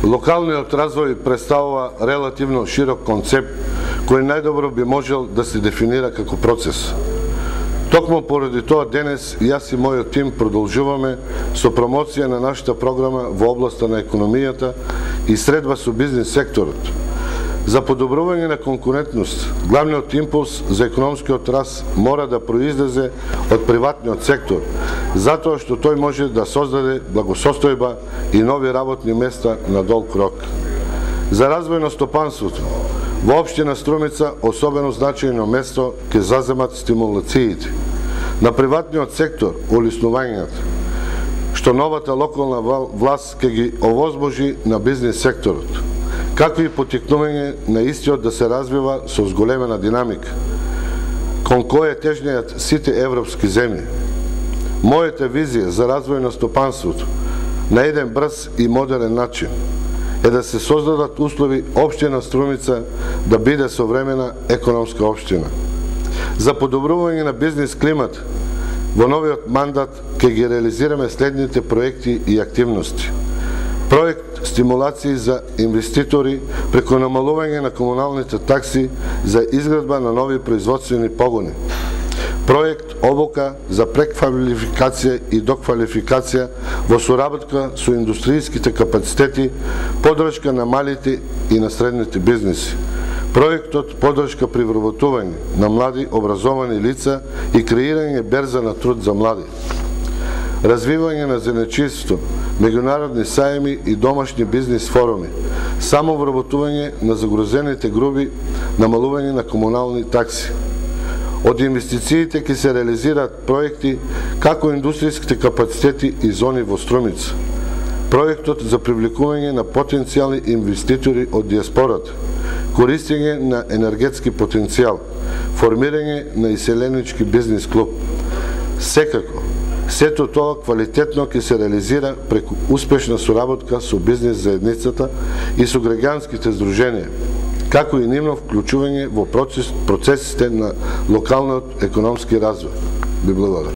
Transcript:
Локалниот развој представува релативно широк концепт кој најдобро би можел да се дефинира како процес. Токму поради тоа денес јас и мојот тим продолжуваме со промоција на нашата програма во областа на економијата и средба со бизнис секторот. За подобрување на конкурентност, главниот импулс за економскиот раст мора да произлезе од приватниот сектор, затоа што тој може да создаде благосостојба и нови работни места на долг рок. За развој на стопанството, во општина Струмица особено значајно место ќе заземат стимулациите на приватниот сектор, улеснувањата, што новата локална власт ќе ги овозможи на бизнис секторот, како и потикнување на истиот да се развива со зголемена динамика, кон која тежнеат сите европски земји. Мојата визија за развој на стопанството на еден брз и модерен начин е да се создадат услови општина Струмица да биде современа економска општина. За подобрување на бизнис климат, во новиот мандат ќе ги реализираме следните проекти и активности. Проект стимулации за инвеститори преку намалување на комуналните такси за изградба на нови производствени погони. Проект обука за преквалификација и доквалификација во соработка со индустријските капацитети, поддршка на малите и на средните бизнеси. Проектот поддршка при вработување на млади образовани лица и креирање берза на труд за млади. Развивање на занајчиство, меѓународни сајми и домашни бизнис форуми, самовработување на загрозените групи, намалување на комунални такси. Од инвестициите ќе се реализираат проекти како индустријските капацитети и зони во Струмица. Проектот за привлекување на потенцијални инвеститори од диаспората, користење на енергетски потенцијал, формирање на иселенички бизнис клуб. Секако, сето тоа квалитетно ќе се реализира преку успешна соработка со бизнис заедницата и со граѓанските здруженија, како и нивно вклучување во процесите на локалниот економски развој. Ви благодарам.